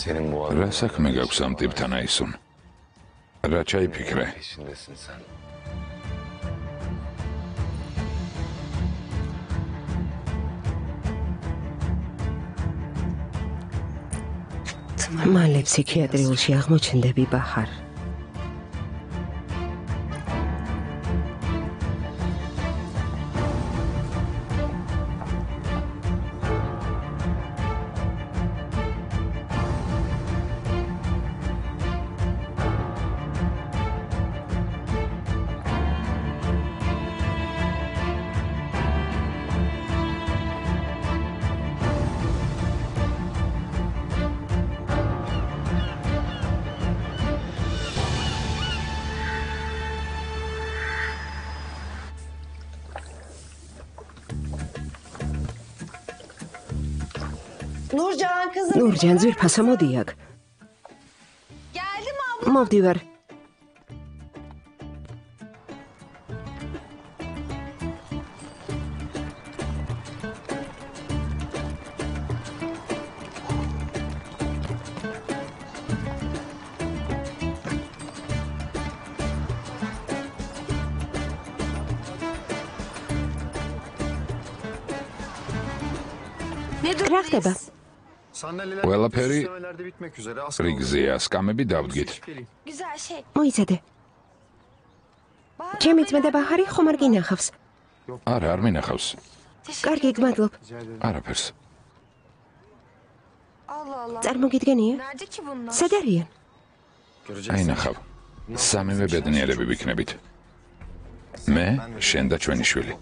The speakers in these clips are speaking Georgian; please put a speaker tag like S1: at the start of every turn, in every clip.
S1: რა საქმე გაქვს ამ ტიპთან აისუნ? რა ჩაიფიქრე?
S2: მალე ფსიქიატრიულში აღმოჩნდები ბაჰარ. Nurcan zülpasa modiyak.
S3: Geldim abla.
S2: Mavdivar. Რა ხდება?
S1: ყველაფერი რიგზეა, სკამები დავდგით.
S2: მოიცადე. ჩემი ძმა და ბაჰარი ხომ არ გინახავს?
S1: არა, არ მინახავს.
S2: კარგი, გმადლობ.
S1: არაფერს.
S2: წარმოგიდგენია? სად არიან?
S1: აინახავ. სამივე ბედნიერები ვიქნებით. მე, შენ და ჩვენი შვილი.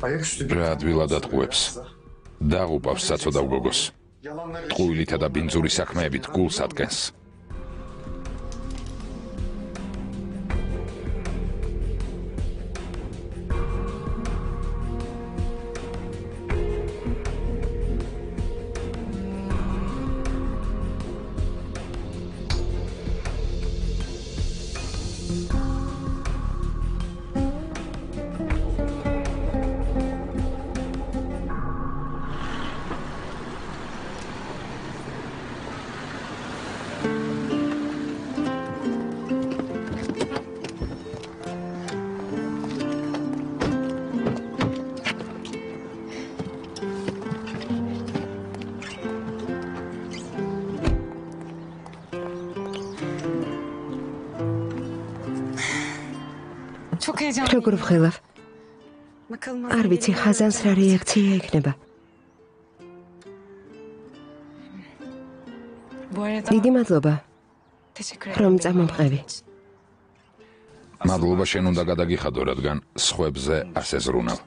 S1: რა ადვილად ატყუებს. დაღუპავს საწოდავ გოგოს. ტყუილითა და ბინძური საქმეებით გულს ატკენს.
S2: როგორ ვხილავ? არ ვიცი ხაზანს რა რეაქცია იქნება. დიდი მადლობა, რომ წამომყევი.
S1: მადლობა შენ უნდა გადაგიხადო, რადგან სხვებზე ასე ზრუნავ.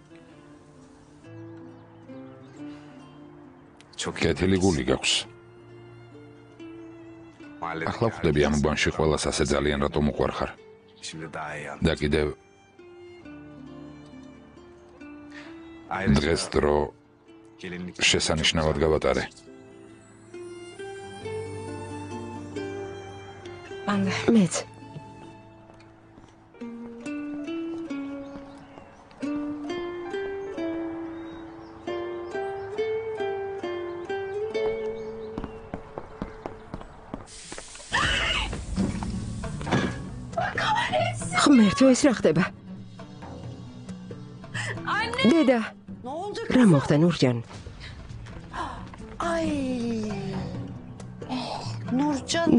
S1: კეთილი გული გაქვს. ახლა ვხვდები ამ უბანში ყველას ასე ძალიან რატომ უყვარხარ. და კიდევ დღეს დრო შესანიშნავად გავატარე.
S2: მეც. ღმერთო, ეს რა ხდება? დედა, რა მოხდა ნურჯან?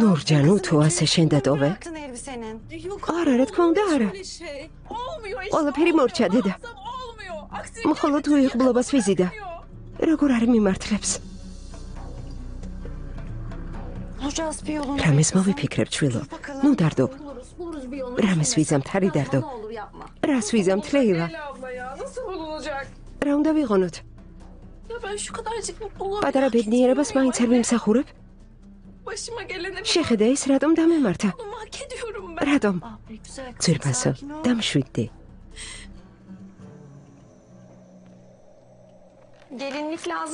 S2: ნურჯან, უთო ასე შენ დატოვე? არა, რა თქმა უნდა, არა. ყველაფერი მორჩა, დედა. მხოლოდ უიღბლობას ვიზიდა. როგორ არ მიმართლებს? რამეს მოვიფიქრებ, ჩვილო. ნუ დარდობ. რამეს ვიზამთ, არი დარდო. რას ვიზამთ, ლეილა? რა უნდა ვიღონოთ? პატარა ბედნიერებას მაინც არ ვიმსახურებ? შეხედე ის რატომ დამემართა? რატომ? ძვირფასო, დამშვიდდი.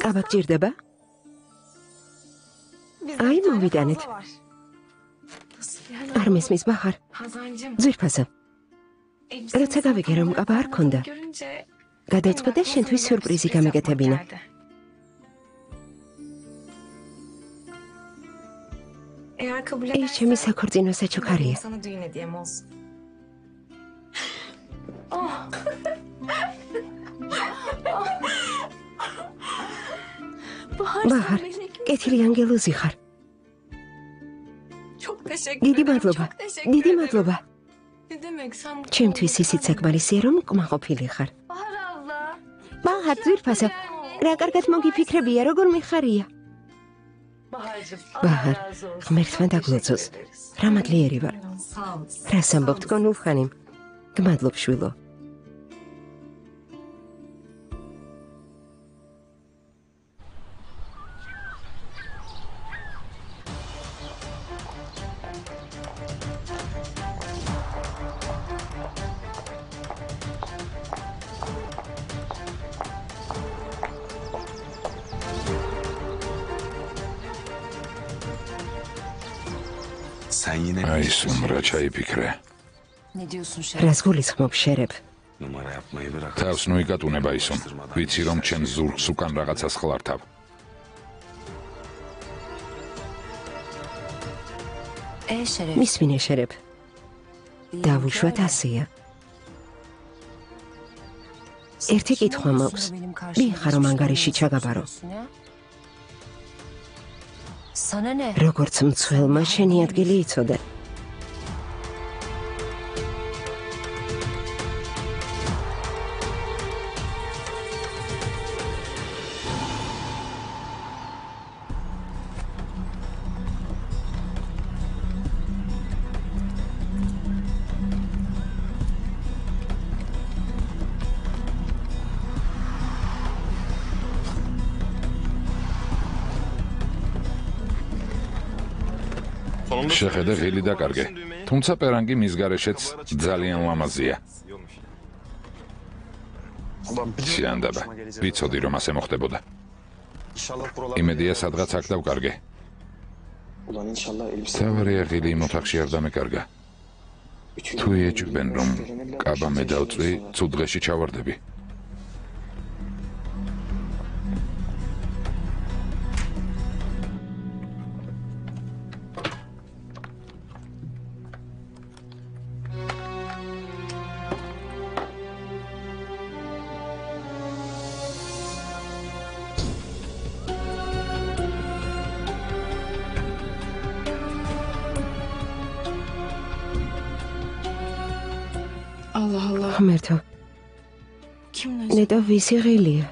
S2: აბა გჭირდება? აი, მოვიტანეთ. არ მესმის ბაჰარ. ძვირფასო. როცა გავიგე რომ კაბა არ ქონდა, გადავწყვიტე შენთვის სიურპრიზი გამეკეთებინა. ეს ჩემი საქორწინო საჩუქარია. ბაჰარ, კეთილი ანგელოზი ხარ. დიდი მადლობა. ჩემთვის ისიც საკმარისია, რომ კმაყოფილი ხარ. ბაჰარ, ძვირფასო, რა კარგად მოგიფიქრებია, როგორ მიხარია. ბაჰარ, ღმერთმა დაგლოცოს. რა მადლიერი ვარ. რას ამბობ თქვენ ულხანიმ? გმადლობ შვილო.
S1: Aysun, რა ჩაიფიქრე?
S2: რას გულისხმობ შერებ?
S1: თავს ნუიკატუნებ Aysun. ვიცი რომ ჩემ ზურგს უკან რაღაცას ხლართავ.
S2: მისმინე შერებ. დავუშვათ ასია. ერთი კითხვა მაქვს. მიხარ რომ ანგარიში ჩაგაბარო. როგორც მცველმა შენი ადგილი იცოდე.
S1: შეხედე ღილი და კარგე. თუმცა პერანგი მის გარეშეც ძალიან ლამაზია. შეანდაბა. ვიცოდი რომ ასე მოხდებოდა. იმედია სადღაც აქ დავკარგე. თავარია ღილი იმ ოთახში არ დამეკარგა. თუ ეჭვენ რომ კაბა მე დავწვი, ცუდ დღეში ჩავარდები.
S2: ღმერთო, ნეტა ვისი ღილია?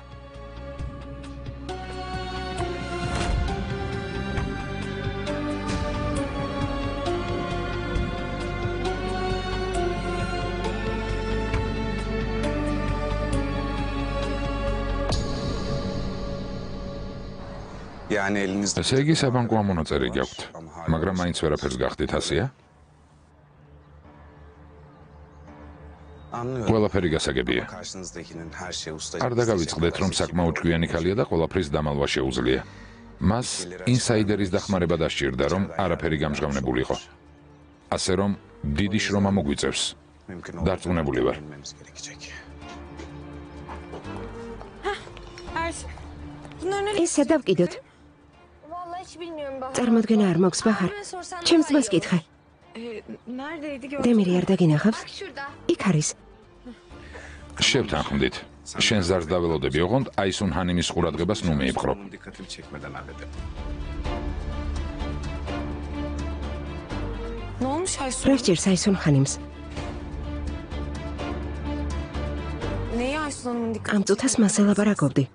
S1: ესე იგი საბანკო ამონაწერი გაქვთ, მაგრამ მაინც ვერაფერს გახდით, ასია? ყველაფერი გასაგებია. არ დაგავიწყდეთ, რომ საკმაოდ ჭკვიანი ქალია და ყველაფრის დამალვა შეუძლია. მას ინსაიდერის დახმარება დასჭირდა, რომ არაფერი გამჟღავნებულიყო. ასე რომ, დიდი შრომა მოგვიწევს. დარწმუნებული ვარ.
S2: ეს სადავკიდოთ. წარმოდგენა არ მაქვს, ბაჰარ. ჩემს ძმას კითხე. დემირი არ დაგინახავს? იქ არის.
S1: შევთანხმდით. შენ ზარს დაველოდები, ოღონდ Aysun ჰანიმის ყურადღებას ნუ მეიპყრო.
S2: რა სჭირს Aysun ჰანიმს? ამ წუთას მასე ლაპარაკობდი.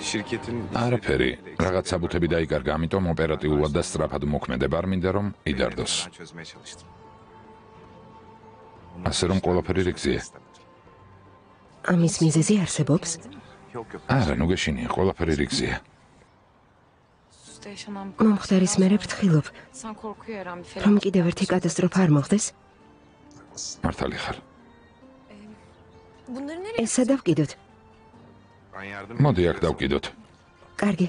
S1: არაფერი, რაღაც საბუთები დაიკარგა, ამიტომ ოპერატიულად და სწრაფად მოქმედება, არ მინდა რომ იდარდოს. ასე რომ ყველაფერი რიგზია.
S2: ამის მიზეზი არსებობს?
S1: არა, ნუ გეშინია, ყველაფერი რიგზია.
S2: მომხდარის მერე ვფრთხილობ, რომ კიდევ ერთი კატასტროფა არ მოხდეს?
S1: მართალი ხარ.
S2: ეს სადავკიდოთ.
S1: მოდი აქ დავკიდოთ.
S2: კარგი.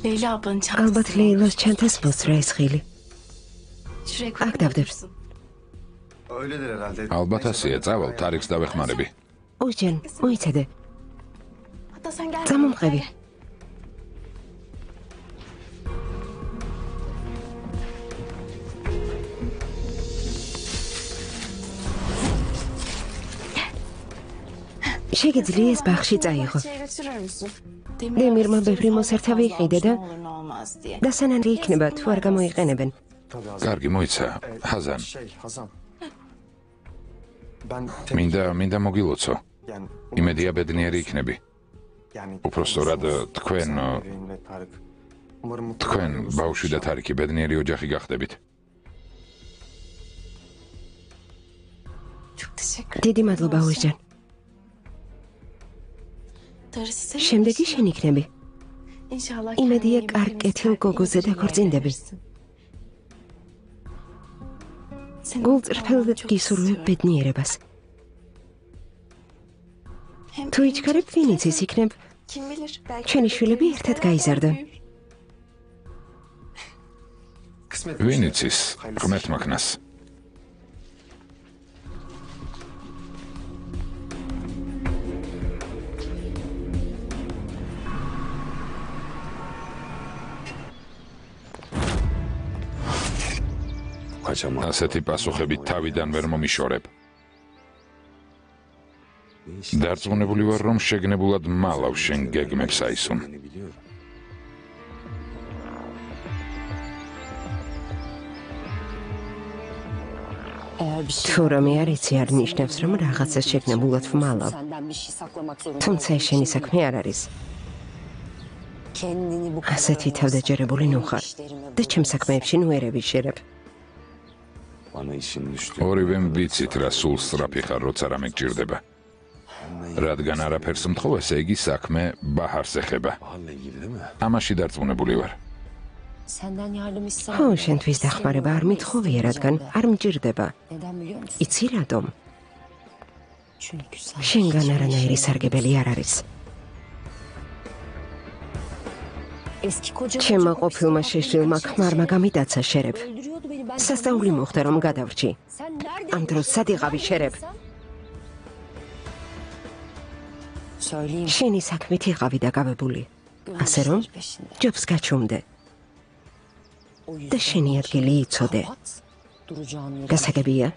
S2: ალბათ ლეილას ჩანთას მოსწრა ეს ხილი. აქ დავდებს.
S1: ალბათ ასია, წავალ, თარიქს დავეხმარები.
S2: უშენ, მოიცადე. წამომყევი. შეგიძლია ეს ბაღში წაიღო. დემირმა ბევრი მოსართავი იყიდა და დასანანდი იქნება თუ არ გამოიყენებენ.
S1: კარგი, მოიცა, ჰაზან. მინდა მოგილოცო. იმედია ბედნიერი იქნები. უпростоრად თქვენ ბავშვი და თარიქი ბედნიერი ოჯახი გახდებით.
S2: დიდი მადლობა უშენ. შემდეგი შენ იქნები. იმედია კარგ კეთილ გოგოზე დაქორწინდები. გულწრფელ გისურვებ ბედნიერებას. თუ იჩქარებ ვინიცის იქნებ, ჩვენი შვილები ერთად გაიზარდონ.
S1: ვინიცის, ღმერთმა ქნას. ასეთი პასუხებით თავიდან ვერ მომიშორებ. დარწმუნებული ვარ, რომ შეგნებულად მალავ შენ გეგმებს აისუნ.
S2: თუ რომი არ იცი, არ ნიშნავს, რომ რაღაცას შეგნებულად ვმალავ. თუმცა ეს შენი საქმე არ არის. ასეთი თავდაჯერებული ნუ ხარ და ჩემ საქმეებში ნუ ვერ ევიჟერებ.
S1: ორივემ ვიცით, რა სულ სწრაფი ხარ, როცა რამე გჭირდება. რადგან არაფერს მთხოვ, ესე იგი საქმე ბაჰარს ეხება. ამაში დარწმუნებული ვარ.
S2: ხო, შენთვის დახმარება არ მithხოვია, რადგან არ მჭირდება. იცი რატომ? შენგან არანაირი სარგებელი არ არის. ჩემმა ყოფილმა შეშლილმა ქმარმა გამიტაცა შერებ. სასწაული მოხდა, რომ გადავრჩი. ამ დროს სად იყავი შერებ? შენი საქმით იყავი დაკავებული. ასე რომ, ჯობს გაჩუმდე. და შენი ადგილი იცოდე. გასაგებია?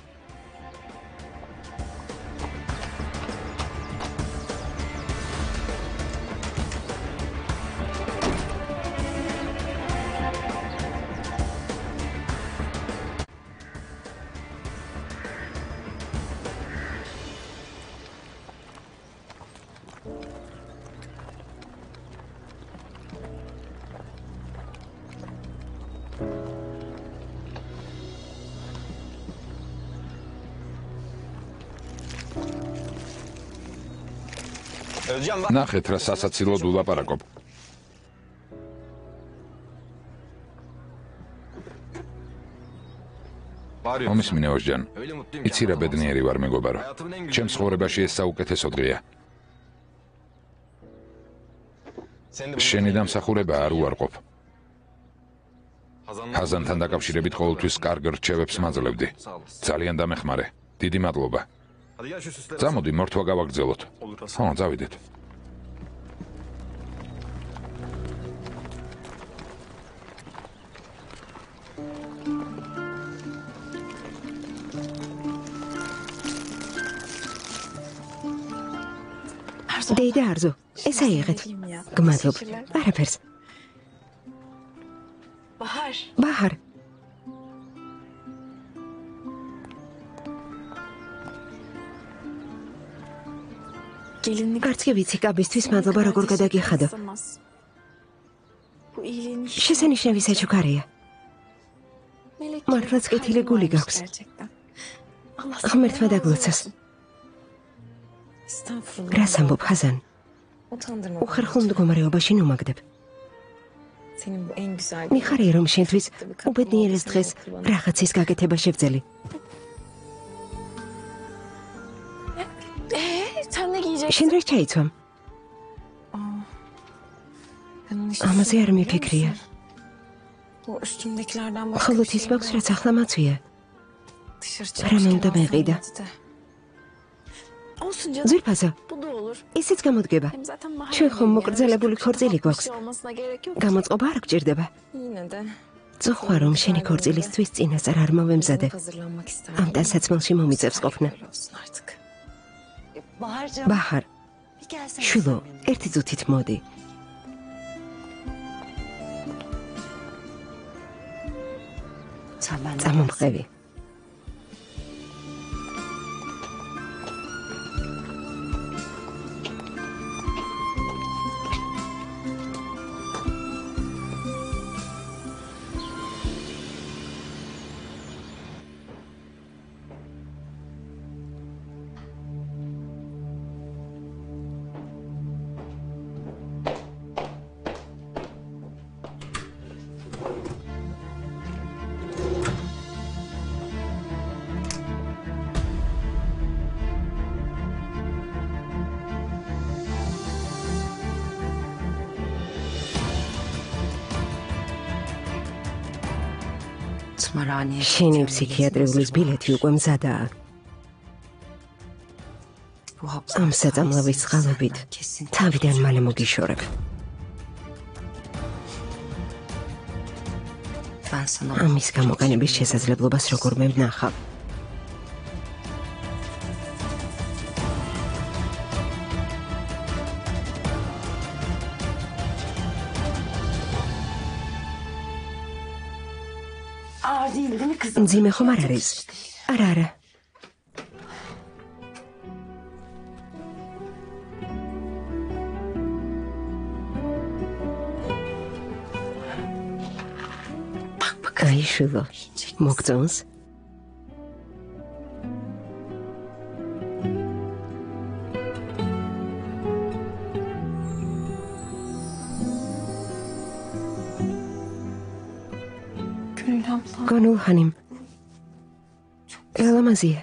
S1: ნახეთ, რა სასაცილოდ ულაპარაკობ. მომისმინე ოსჯან, იცი რა ბედნიერი ვარ მეგობარო. ჩემს ცხოვრებაში ეს საუკეთესო დღეა. შენი დამსახურება არ უარყოფ. ჰაზანთან დაკავშირებით ყოველთვის კარგ რჩევებს მაძლევდი. ძალიან დამეხმარე. დიდი მადლობა. წამოდი, მორთვა გავაგრძელოთ. ხო, წავიდეთ. დეიდა არზო, ეს აიღეთ. გმადლობ. არაფერს. ბაჰარ. არც კი ვიცი, კაბისთვის მადლობა როგორ გადაგიხადო. შესანიშნავი საჩუქარია. მართლაც კეთილი გული გაქვს. ღმერთმა დაგლოცოს. რას ამბობ, ჰაზან? უხერხულ მდგომარეობაში ნუმაგდებ. მიხარია, რომ შენთვის უბედნიერეს დღეს რაღაცის გაკეთება შევძელი. შენ რა ჩაიცვამ?
S2: ამაზე არ მიფიქრია. მხოლოდ ის მაქვს, რაც ახლა მაწვია. რამე უნდა მეყიდა. ძვირფასო, ისიც გამოდგება. ჩვენ ხომ მოკრძალებული ქორწილი გვაქვს. გამოწყობა არ გჭირდება. წოხვა რომ შენი ქორწილისთვის წინასწარ არ მოვემზადე. ამ დასაცმელში მომიწევს ყოფნა. ბაჰარ, შვილო, ერთი წუთით მოდი. წამომყევი. შენი ფსიქიატრიულის ბილეთი უკვე მზადაა. ამ საწამლავის წყალობით თავიდან მალე მოგიშორებ. ამის გამოყენების შესაძლებლობას როგორმე ვნახავ. ძიმე ხომ არ არის? არა. გაიშვილო, მოგწონს? გონულ ხანიმ. ელამაზია.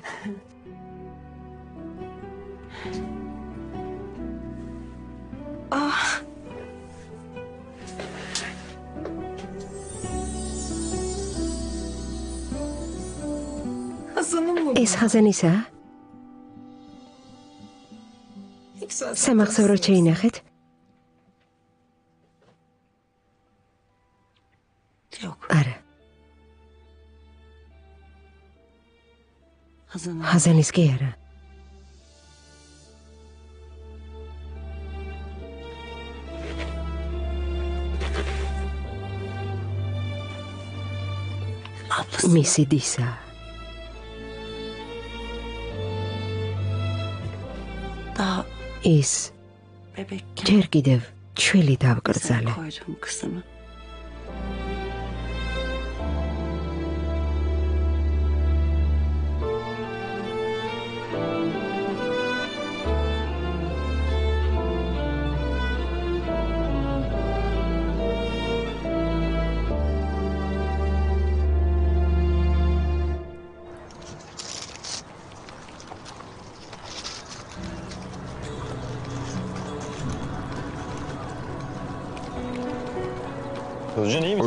S2: ეს ხაზანისაა? სამახსოვროდ შეინახეთ? არა. ხაზანის კი არა. მისი დისა. ის ჯერ კიდევ ჩვილი დავკრძალე.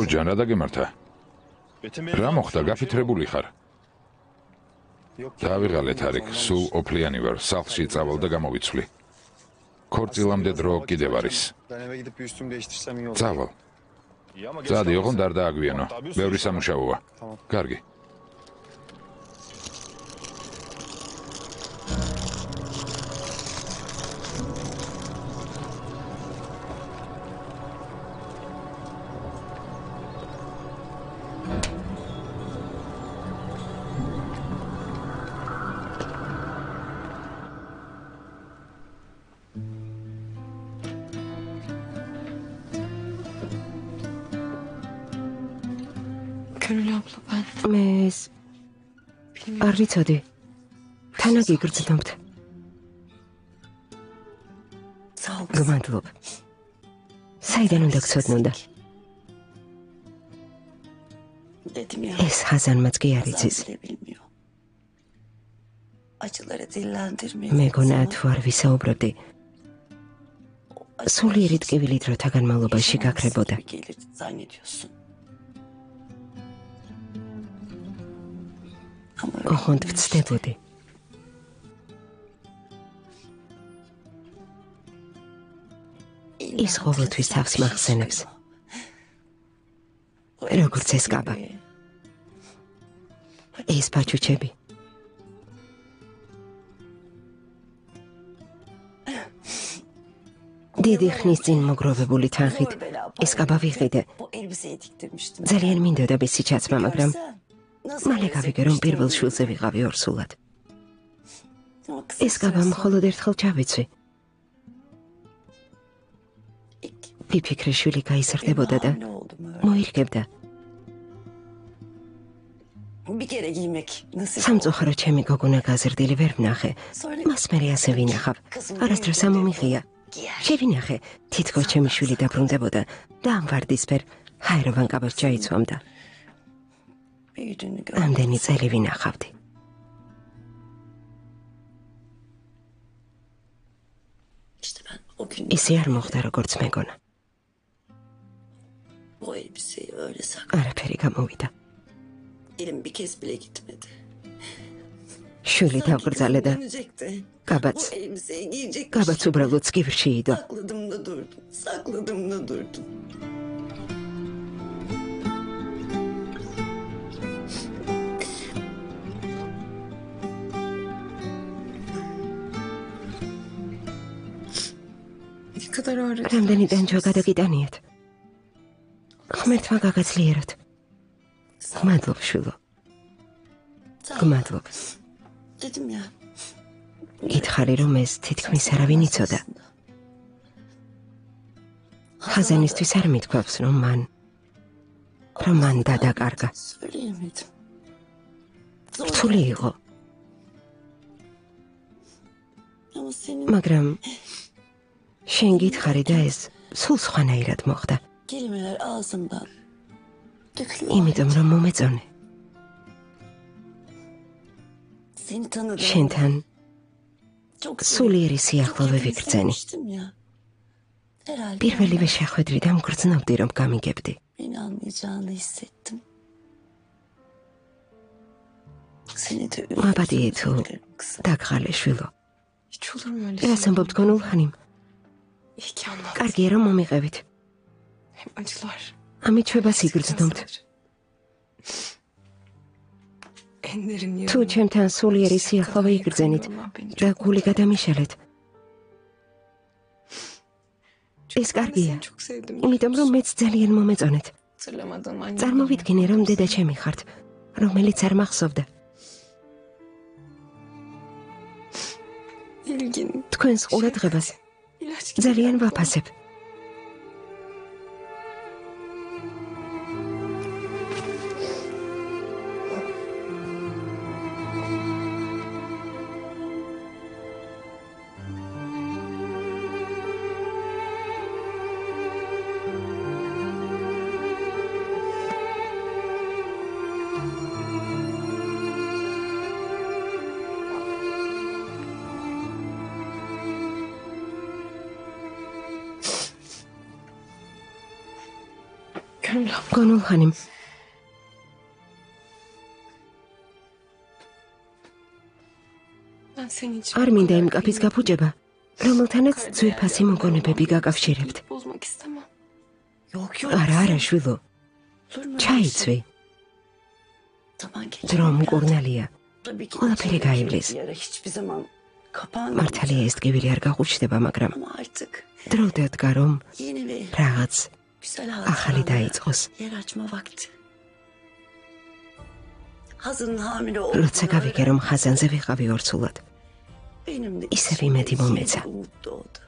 S2: ოჯან, რა დაგემართა? რა მოხდა, გაფიქრებული ხარ? დავიღალეთ არიქ, სულ ოფლიანი ვარ, სახლში წავალ და გამოვიცვლი. ქორწილამდე დრო კიდევ არის. წავალ. წადი, ოღონდ არ დააგვიანო. ბევრი სამუშაოა. კარგი. მე არ ვიცოდი. თანაგ იგრძნობთ. გმადლობ. საიდან უნდა გცოდნოდა? ეს ხაზანმაც კი არ იცის. მეგონა თუ არ ვისაუბრებდი, სულიერი ტკივილი დროთა განმავლობაში გაქრებოდა. ოღონდ ვცდებოდი. ის ყოველთვის თავს მახსენებს. როგორც ეს კაბა. ეს პაჩუჩები. დიდი ხნის წინ მოგროვებული თანხით ეს კაბა ვიყიდე. ძალიან მინდოდა მისი ჩაცმა, მაგრამ მალე გავიგე, რომ პირველ შვილზე ვიყავი ორსულად. ეს კაბა მხოლოდ ერთხელ ჩავიცვი. ვიფიქრე, შვილი გაიზრდებოდა და მოირგებდა. სამწუხარო ჩემი გოგონა გაზრდილი ვერ ვნახე. მას მერე ასე ვინახავ. არასდროს ამომიღია. შევინახე, თითქოს ჩემი შვილი დაბრუნდებოდა და ამ ვარდისფერ ჰაეროვან კაბას ჩაიცვამდა. ამდენი წელი ვინახავდი. ისე არ მოხდა, როგორც მეგონა. არაფერი გამოვიდა. შვილი დავგრძალე და კაბაც უბრალოდ სკივერში იდო.
S3: Sakladım da durdum. Ne kadar ağrıdı.
S2: რამდენი დანჯვა გადაგიტანიათ. ღმერთმა გაგაცლიეროთ. გმადლობ, შვილო. გმადლობ.
S3: Dedim ya.
S2: გითხარი, რომ ეს თითქმის არავინ იცოდა. ხაზანისთვის არ მithქვავს, რომ მან დადაკარგა.
S3: Söyleyemedim.
S2: რთული იყო,
S3: Ama senin
S2: მაგრამ შენ გითხარი და ეს სულ სხვანაირად მოხდა.
S3: kelimeler ağzımdan dökülüyor.
S2: იმიტომ რომ მომეწონე.
S3: Seni tanıdım.
S2: შენთან
S3: Çok
S2: სულიერი სიახლოვე ვიგრძენი.
S3: sevmiştim ya. Herhalde
S2: პირველივე შეხვედრიდან მგრძნობდი, რომ გამიგებდი.
S3: beni anlayacağını hissettim. Seni de
S2: მაბადიე თუ
S3: kızım.
S2: დაგღალე, შვილო.
S4: Hiç olur mu öyle
S2: რას ამბობთ გონულხანიმ?
S4: İyi ki anlattın.
S2: კარგია რომ მომიყევით.
S4: Hem acılar.
S2: ამით ჩვებას იგრძნობთ.
S4: En derin
S2: თუ ჩემთან სულიერი სიახლოვე იგრძენით და გული გადამიშალეთ. ეს კარგია,
S4: Çok sevdim.
S2: იმიტომ რომ მეც ძალიან მომეწონეთ.
S4: Hatırlamadığım annem.
S2: წარმოვიდგინე, რომ დედა ჩემი ხართ, რომელიც არ მახსოვდა.
S4: İlgin.
S2: თქვენს ყურადღებას
S4: İlaç
S2: ძალიან ვაფასებ.
S4: Gönül abla.
S2: გონულხანიმ,
S4: Ben senin için
S2: არ მინდა იმ კაფის გაფუჭება, რომელთანაც ძვირფასი მოგონებები გაკავშირებთ.
S4: bozmak istemem.
S3: Yok yok.
S2: არა, შვილო,
S3: Olur mu?
S2: ჩაიცვი.
S3: Zaman geçiyor.
S2: დრო მკურნალია.
S3: Tabii ki
S2: ყველაფერი გაივლის.
S3: yara hiçbir zaman kapanmadı.
S2: მართალია ეს ტკივილი არ გაღუჩდება, მაგრამ
S3: Ama artık
S2: დრო დადგა, რომ
S3: yeni ve
S2: რაღაც
S3: güzel
S2: ახალი
S3: hatıralara
S2: დაიწყოს.
S3: yer açma vakti. Hazırın hamile
S2: როცა გავიგე, რომ ხაზანზე ვიყავი ორსულად,
S3: benim de
S2: ისევ იმედი მომეცა.
S3: umut doğdu.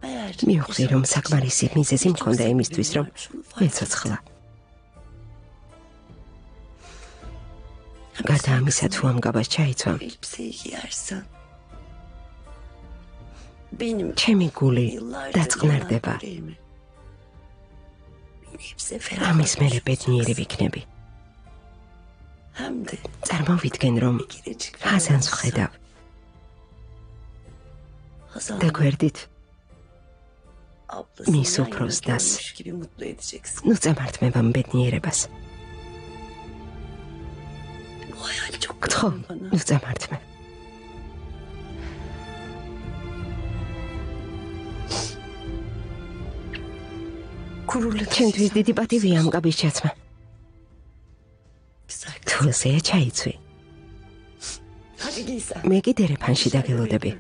S3: Eğer
S2: მივხვდი, რომ საკმარისი მიზეზი მქონდა იმისთვის, რომ მეცოცხლა. გარდა ამისა, თუ ამ გაბას ჩაიცვამ,
S3: elbiseyi giyersen benim
S2: ჩემი გული
S3: yıllardır
S2: დაწყნარდება.
S3: yanan yüreğimi hep sefer
S2: ამის მერე ბედნიერი ვიქნები.
S3: hem de
S2: წარმოვიდგენ, რომ
S3: gelecek
S2: ხაზანს ვხედავ
S3: Hazan
S2: და გვერდით მის უფროს დას. ნუ წამართმება ბედნიერებას. გთხოვ, ნუ წამართმე. ჩემთვის დიდი პატივია ამ კაბის ჩაცმა. თუ ესეა ჩაიცვი. მე კიდე რეფანში დაგელოდები.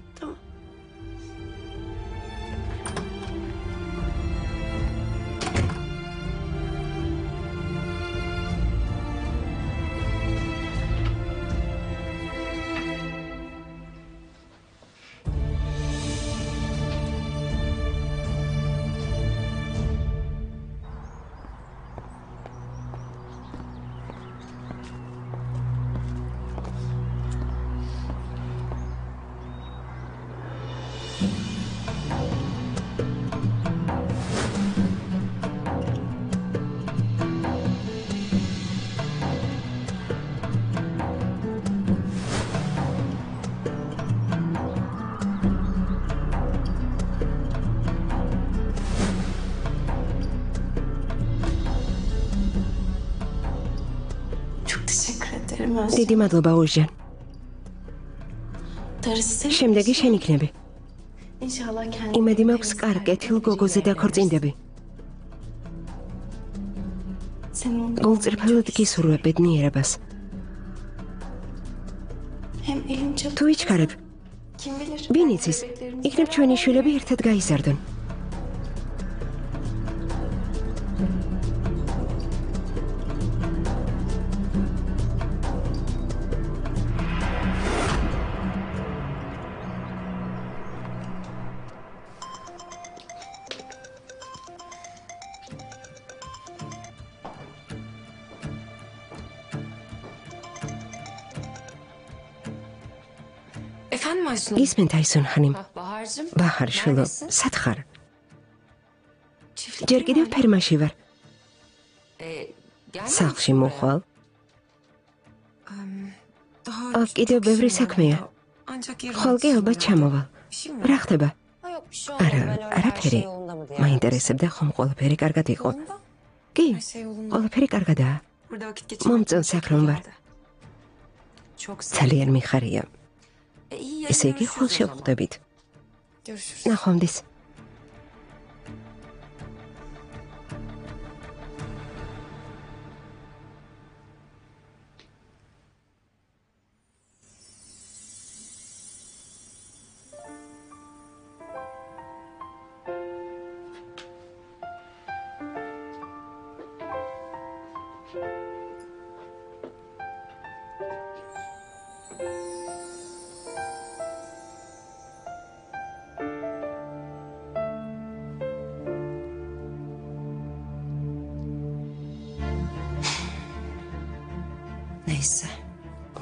S2: დიდი მადლობა უჟან. შემდეგი შენ იქნები. იმედი მაქვს კარგ კეთილ გოგოზე დაქორწინდები. გულწრფელად გისურვებ ბედნიერებას. თუ იჩქარებ, ვინ იცის, იქნებ ჩვენი შვილები ერთად გაიზარდონ. ისმენ თაისონ ხანიმ. ბაჰარ შვილო, სად ხარ? ჯერ კიდევ ფერმაში ვარ. სახლში მოხვალ? აქ კიდევ ბევრი საქმეა. ხვალ კი ალბათ ჩამოვალ. რა ხდება? არა, არაფერი. მაინტერესებდა ხომ ყველაფერი კარგად იყო. კი, ყველაფერი კარგადაა. მომწონს საქმე ვარ. ძალიან მიხარია. ესე იგი ხვალ შევხვდებით. ნახვამდის.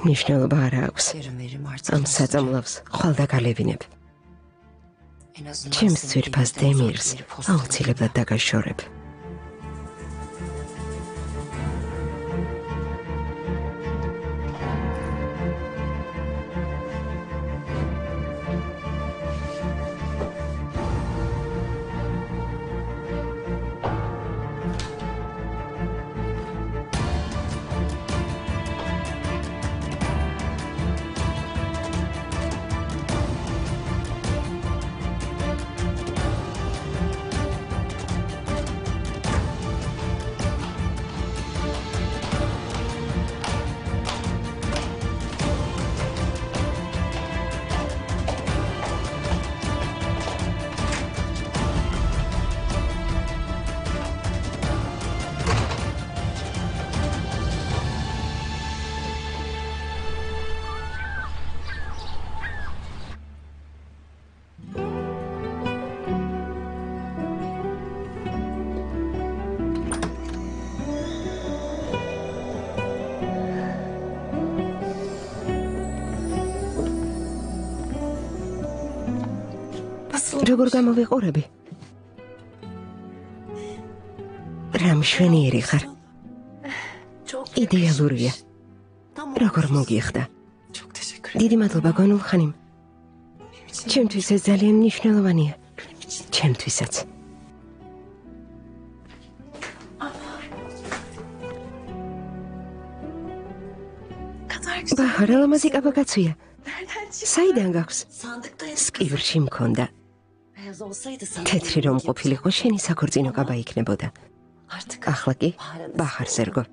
S2: მნიშვნელობა არ აქვს. ამ საწამლავს ხვალ დაგალებინებ. ჩემს ძვირფას დემირს აუცილებლად დაგაშორებ. როგორ გამოვიყურები? რა მშვენიერი ხარ. იდეალურია. როგორ მოგიხდა. დიდი მადლობა გონულ ხანიმ. ჩემთვის ეს ძალიან მნიშვნელოვანია. ჩემთვისაც. ბაჰარა ლამაზი კაბაკაცია.
S4: Nereden çıktı?
S2: საიდან გაქვს?
S3: Sandıktaydı.
S2: სკივრში მქონდა.
S3: Beyaz olsaydı sandık.
S2: თეთრი რომ ყოფილიყო, შენი საქორწინო კაბა იქნებოდა.
S3: Artık
S2: ახლა კი
S3: paranız
S2: ბაჰარს ერგო.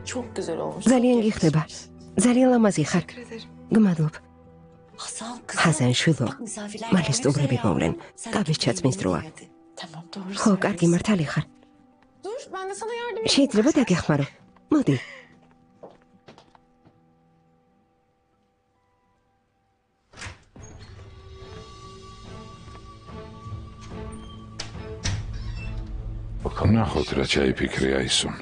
S3: çok güzel olmuş.
S2: ძალიან გიხდება. ძალიან ლამაზი ხარ.
S4: Teşekkür ederim.
S2: გმადლობ.
S3: Hasan kızım.
S2: Hasan şulo.
S3: Bak misafirler
S2: Maalesef
S3: gelmek üzere
S2: uğrabi
S3: yavrum.
S2: gavlen.
S3: Sen
S2: Kabis
S3: git
S2: çatmins
S3: yemeğini
S2: droa.
S3: ye hadi. Tamam doğru
S2: ხო, კარგი
S3: söylüyorsun.
S2: მართალი ხარ.
S4: Dur ben de sana yardım edeyim.
S2: შეიძლება დაგეხმარო. მოდი.
S1: ნახოთ რა ჩაიფიქრე აისუნ.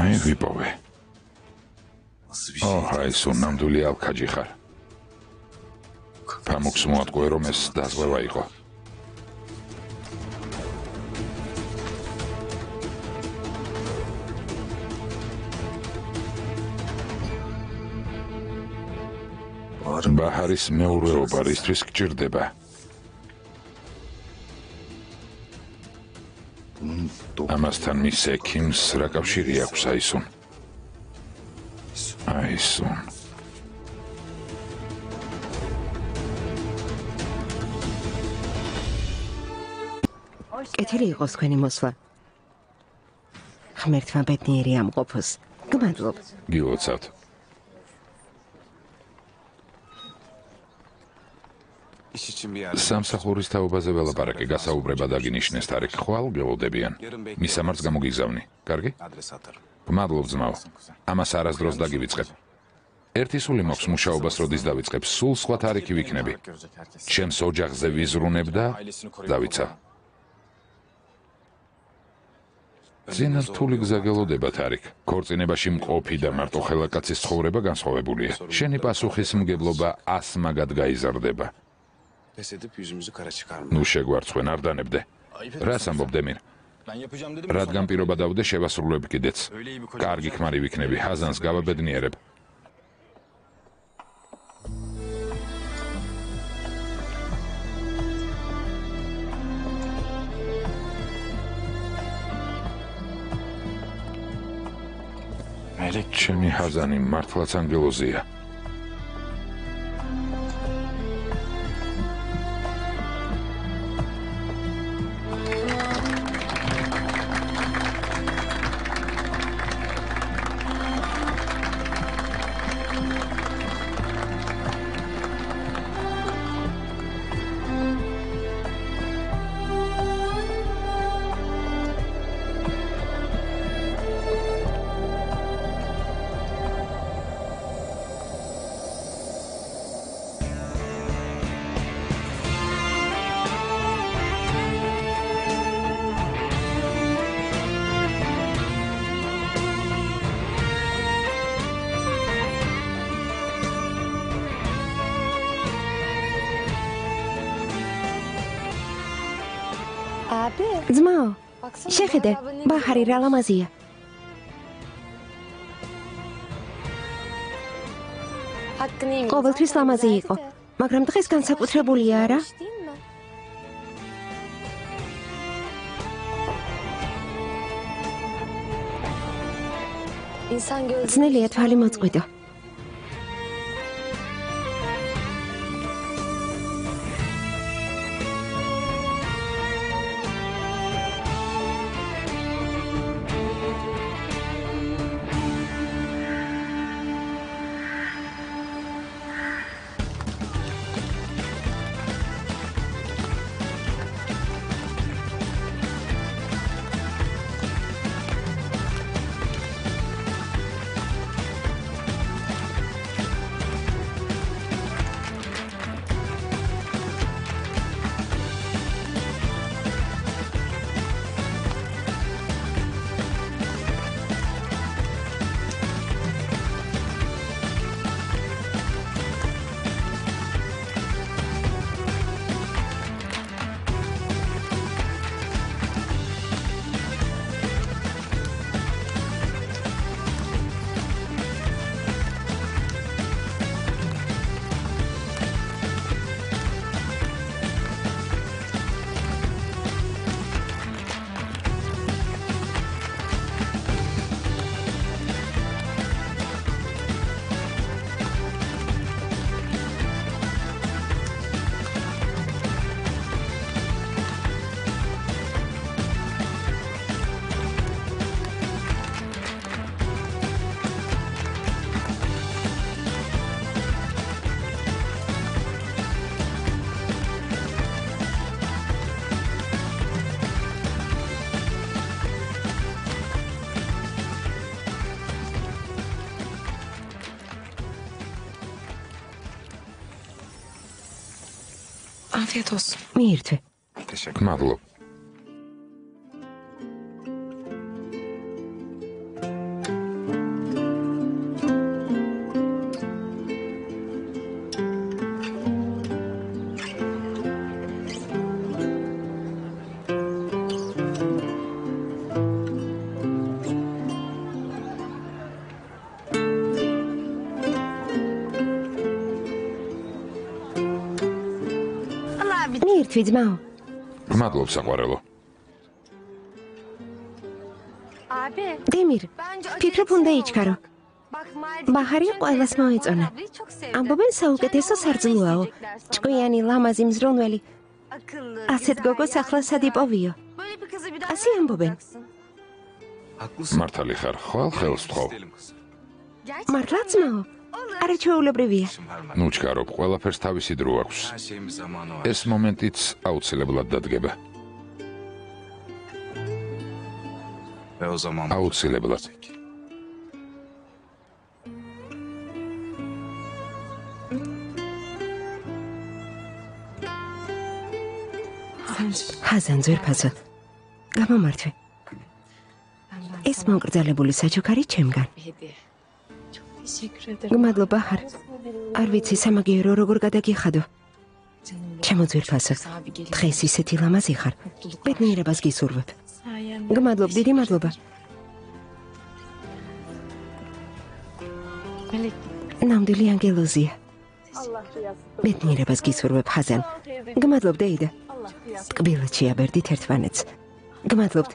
S1: აი ვიპოვე. აისუნ ნამდვილი ალქაჯი ხარ. ფამუქს მოატყვე რომ ეს დაზღვევა იყო. ბაჰარის მეურვეობა რისთვის გჭირდება? ამასთან მის ექიმს რა კავშირი აქვს აისუნ? აისუნ.
S2: კეთილი იყოს თქვენი მოსვლა. ღმერთმა ბედნიერი ამყოფოს. გმადლობ.
S1: გილოცავთ. სამსახურის თაობაზე ველაპარაკე, გასაუბრება დაგინიშნეს თარიქ, ხვალ გელოდებიან. მისამართს გამოგიგზავნი. კარგი? გმადლობ ძმაო. ამას არასდროს დაგივიწყებ. ერთი სული მოქვს მუშაობას როდის დავიწყებ, სულ სხვა თარიქი ვიქნები. ჩემს ოჯახზე ვიზრუნებ და დავიცა. ძინა რთული გზა გელოდება თარიქ. ქორწინებაში მყოფი და მარტოხელა კაცის ცხოვრება განსხვავებულია. შენი პასუხისმგებლობა 100 მაგად გაიზარდება. ნუ შეგვარცხვენ, არ დანებდე. რას ამბობ დემირ? რადგან პირობა დავდე, შევასრულებ კიდეც. კარგი ქმარი ვიქნები, ჰაზანს გავაბედნიერებ. ჩემი ჰაზანი მართლაც ანგელოზია.
S2: ძმაო, შეხედე, ბაჰარი რა ლამაზია. ყოველთვის ლამაზი იყო, მაგრამ დღეს განსაკუთრებულია, არა? ძნელია თვალი მოწყვიტო.
S4: Afiyet olsun.
S2: მიირთვე.
S1: მადლობ.
S2: მიირთვი ძმაო.
S1: მადლობ საყვარელო.
S2: დემირ, ფიქრობ უნდა იჩქარო. ბაჰარი ყველას მოეწონა. ამბობენ საუკეთესო სარძლოაო. ჭკვიანი, ლამაზი, მზრუნველი. ასეთ გოგოს ახლა სად იპოვიო? ასე ამბობენ.
S1: მართალი ხარ, ხვალ ხელს ვთხოვ.
S2: მართლა ძმაო? არა ჩვეულებრივია.
S1: ნუ ჩქარობ, ყველაფერს თავისი დრო აქვს. ეს მომენტიც აუცილებლად დადგება. აუცილებლად.
S2: ჰაზან ძვირფასო. გამომართვე. ეს მომკრძალებული საჩუქარი ჩემგან.
S3: Teşekkür ederim.
S2: გმადლობა ბაჰარ. არ ვიცი სამაგიერო როგორ გადაგიხადო. ჩემო ძვირფასო. დღეს ისეთი ლამაზი ხარ. ბედნიერებას გისურვებ.
S3: Sayende.
S2: გმადლობ, დიდი მადლობა.
S3: Melek.
S2: ნამდვილი ანგელოზია. ბედნიერებას გისურვებ ჰაზან. გმადლობ დეიდა. ტკბილად შეაბერდით ერთმანეთს. გმადლობთ.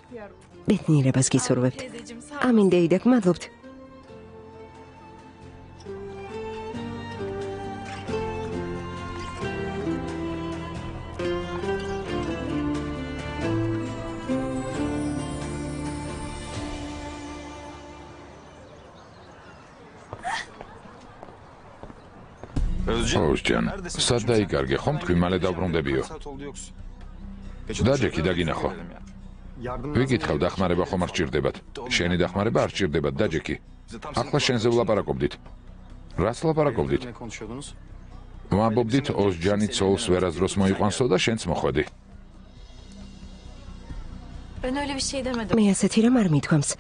S2: ბედნიერებას გისურვებთ.
S3: Teyzeciğim sağ ol.
S2: ამინ დეიდა, გმადლობთ.
S1: ოზჯან, სად დაიკარგე ხომ თქვი მალე დავბრუნდებიო. დაჯექი დაგინახო. ვიკითხავ დახმარება ხომ არ სჭირდებათ. შენი დახმარება არ სჭირდებათ, დაჯექი. ახლა შენზე ვლაპარაკობდით. რას ვლაპარაკობდით? ვამბობდით ოზჯანი ცოლს ვერაზროს მოიყვანსო და შენც მოხვედი.
S3: Ben öyle bir şey demedim.
S2: მე ასეთი რამ არ მithქვამს.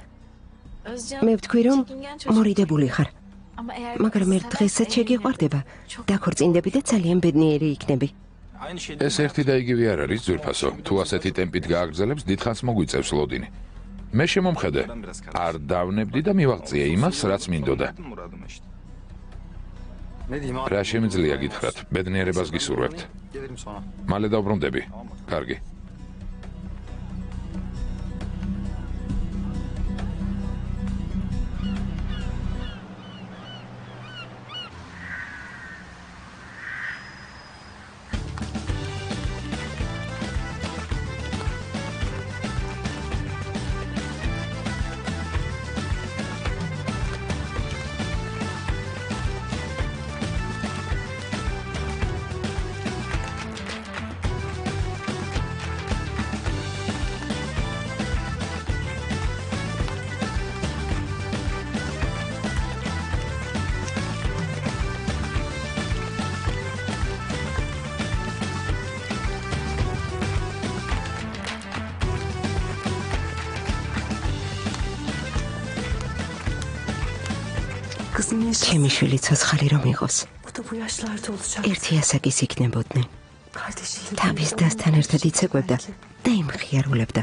S3: Özcan.
S2: მე ვთქვი რომ
S3: çekingen çocuk.
S2: მორიდებული ხარ.
S3: Ama eğer
S2: მაგრამ ერთ დღესაც შეგიყვარდება. დაქორწინდები და ძალიან ბედნიერი იქნები.
S1: ეს ერთი და იგივე არ არის ძვირფასო. თუ ასეთი ტემპით გააგრძელებს, დიდხანს მოგვიწევს ლოდინი. მე შემომხედე. არ დავნებდი და მივაღწიე იმას, რაც მინდოდა. რა შემიძლია გითხრათ? ბედნიერებას გისურვებთ. მალე დავბრუნდები. კარგი.
S2: ჩემი შვილი ცოცხალი რომ იყოს.
S3: Bu da bu yaşlarda olacak.
S2: ერთი ასაკის იქნებოდნენ.
S3: Kardeşiyle.
S2: თავის დასთან ერთად იცეკვებდა და იმხიარულებდა.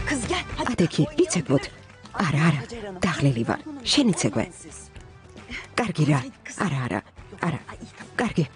S3: Kız gel. Hadi.
S2: ადექი, იცეკვოთ. არა, არა, დაღლილი ვარ. შენ იცეკვე. კარგი რა. არა, არა. არა. კარგი.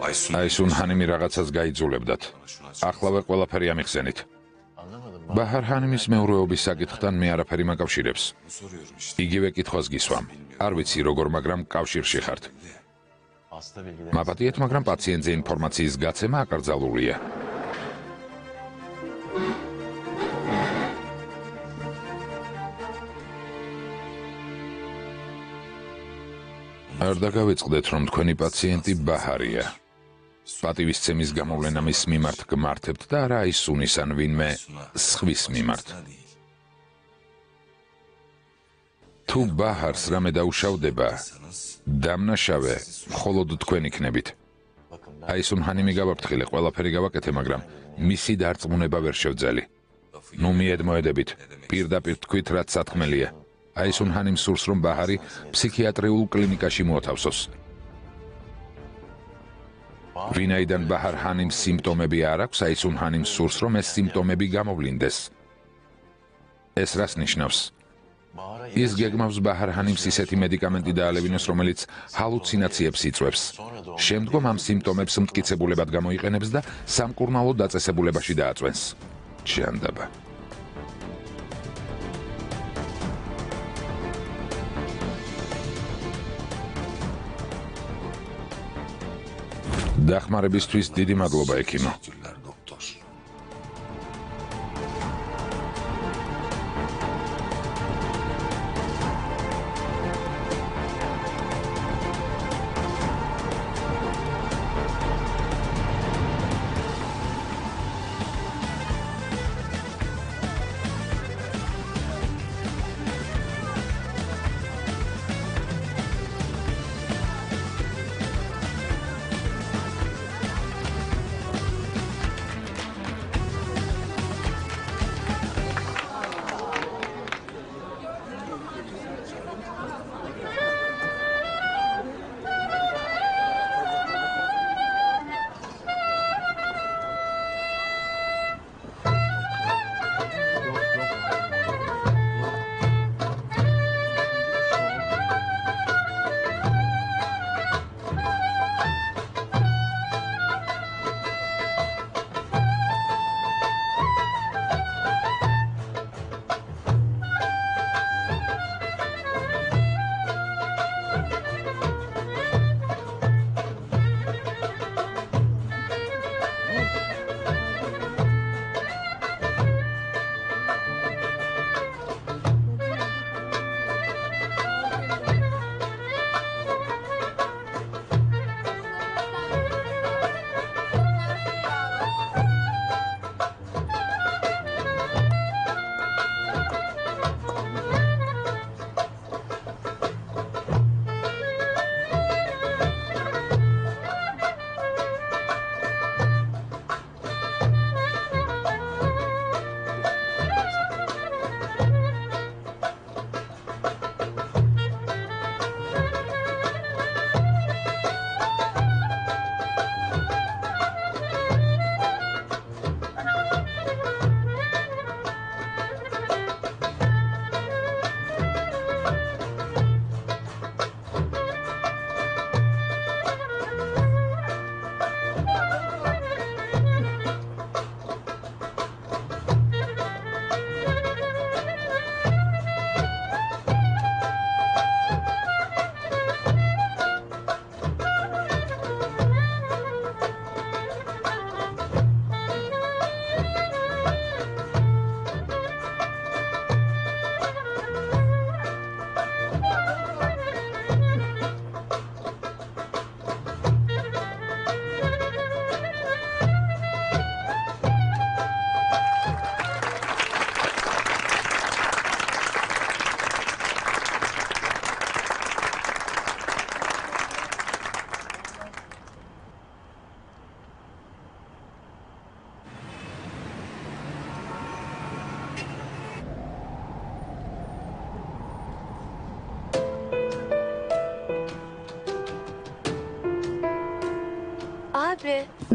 S1: აი სუნჰანიმი რაღაცას გაიძულებდათ. ახლავე ყველაფერი ამიხსენით. ბაჰარ ჰანიმის მეურვეობის საკითხთან მე არაფერი მაკავშირებს. იგივე კითხვას გისვამ. არ ვიცი როგორ, მაგრამ კავშირში ხართ. მაპატიეთ, მაგრამ პაციენტზე ინფორმაციის გაცემა აკრძალულია. არ დაგავიწყდეთ, რომ თქვენი პაციენტი ბაჰარია. პატივისცემის გამოვლენა მის მიმართ გმართებთ და არა ის სუნის ან ვინმე სხვის მიმართ. თუ ბაჰარს რამე დაუშავდება, დამნაშავე მხოლოდ თქვენ იქნებით. აი სუნჰანიმი გავაფრთხილე, ყველაფერი გავაკეთე, მაგრამ მისი დარწმუნება ვერ შევძელი. ნუ მიედმოედებით, პირდაპირ თქვით, რაც სათქმელია. აი სუნჰანიმ სურს, რომ ბაჰარი ფსიქიატრიულ კლინიკაში მოათავსოს. ვინაიდან ბაჰარ ჰანიმს სიმპტომები არ აქვს, აი სუნჰანიმ სურს, რომ ეს სიმპტომები გამოვლინდეს. ეს რას ნიშნავს? ის გეგმავს ბაჰარ ჰანიმს ისეთი მედიკამენტი დაალევინოს, რომელიც ჰალუცინაციებს იწვევს. შემდგომ ამ სიმპტომებს მტკიცებულებად გამოიყენებს და სამკურნალო დაწესებულებაში დააწვენს. ჯანდაბა. დახმარებისთვის დიდი მადლობა, ექიმო.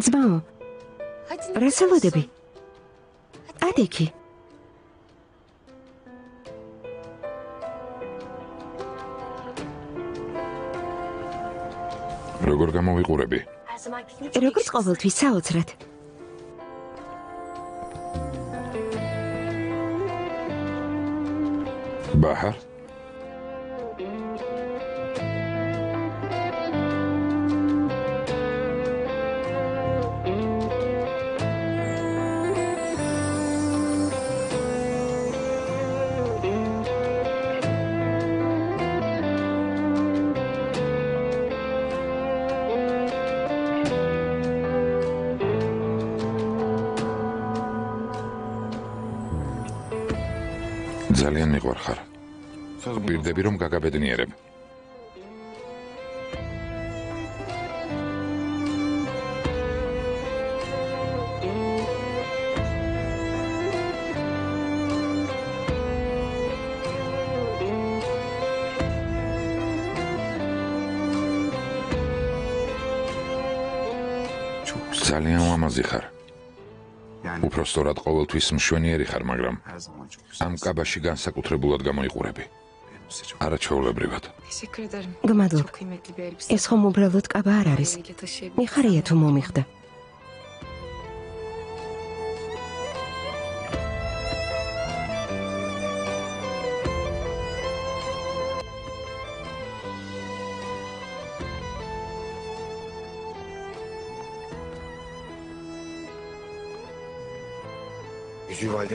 S2: ძმაო, რას ელოდები? ადექი.
S1: როგორ გამოვიყურები?
S2: როგორც ყოველთვის საოცრად.
S1: ბაჰარ? ძალიან მიყვარხარ. პირდები რომ გაგაბედნიერებ. ძალიან ლამაზი ხარ. უпростоრად ყოველთვის მშვენიერი ხარ, მაგრამ ამ კაბაში განსაკუთრებულად გამოიყურები. არაჩვეულებრივად.
S2: გმადლობ. ეს ხომ უბრალოდ კაბა არ არის. მიხარია თუ მომიხდა.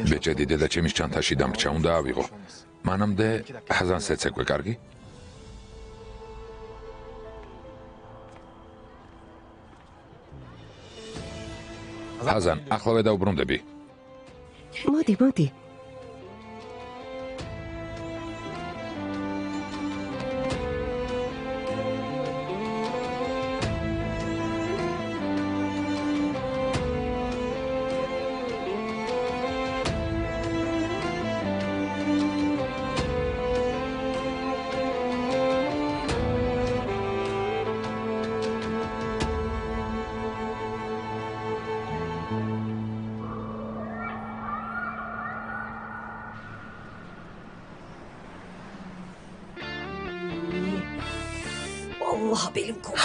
S2: ბეჭედი დედაჩემის ჩანთაში დამრჩა, უნდა ავიღო. მანამდე ჰაზანს ეცეკვე, კარგი? ჰაზან, ახლავე დაუბრუნდები. მოდი, მოდი.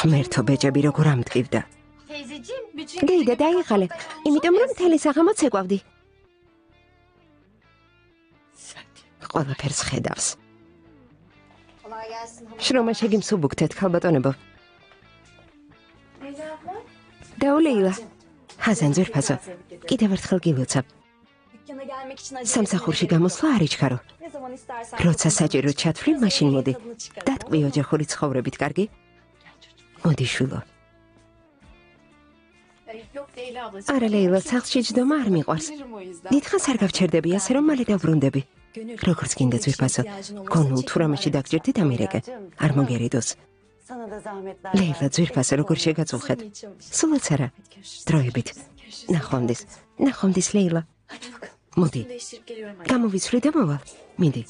S2: ღმერთო ბეჭები როგორ ამტკივდა. გეიდა დაიღალე, იმიტომ რომ მთელი საღამოც ეკვავდი. ყველაფერს ხედავს. შრომა შეგიმსუბუქთეთ, ქალბატონებო. დაუ ლეილა. ჰაზან ძვირფასო, კიდევ ერთხელ გილოცავ. სამსახურში გამოსვლა არ იჩქარო. როცა საჭიროდ ჩათვლი, მაშინ მოდი. დატყვი ოჯახური ცხოვრებით, კარგი? მოდი შვილო. არა ლეილა, სახლში ჯდომა არ მიყვარს. დიდხანს არ გავჩერდები, ასე რომ მალე დავბრუნდები. როგორც გინდა ძვირფასო, გონულ თუ რამეში დაგჭირდი დამირეკე. არ მოგერიდოს. ლეილა ძვირფასო, როგორ შეგაწუხეთ? სულაც არა. დროებით. ნახვამდის ლეილა. მოდი. გამოვიცვლი და მოვალ. მიდი.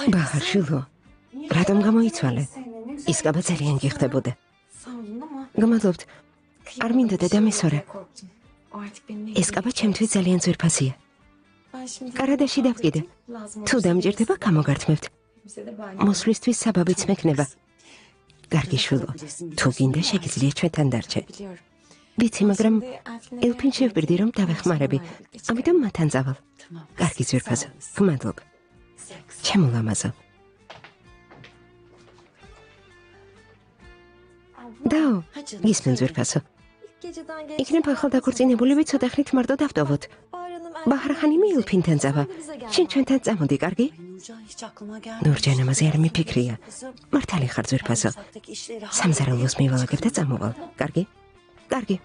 S2: ბაჰარ შვილო, რატომ გამოიცვალე? ის კაბა ძალიან გიხდებოდა. გმადლობთ. არ მინდა დედამისორე. ეს კაბა ჩემთვის ძალიან ძვირფასია. კარადაში დავკიდე. თუ დამჭირდება, გამოგართმევთ. მოსვლისთვის საბაბიც მექნება. კარგი შვილო, თუ გინდა შეგიძლია ჩვენთან დარჩე. ვიცი, მაგრამ ელფინ შევბირდი რომ დავეხმარები. ამიტომ მათთან წავალ. კარგი ძვირფასო, გმადლობ. ჩემო ლამაზო. დაო, გისმენ ძვირფასო. იქნებ ახალ დაქორწინებულები ცოტა ხნით მარტო დავტოვოთ. ბაჰრახანი ელფინთან წავა. შენ ჩვენთან წამოდი, კარგი? ნურჯან ამაზე არ მიფიქრია. მართალი ხარ ძვირფასო. სამზარეულოს მივალაგებ და წამოვალ, კარგი? კარგი.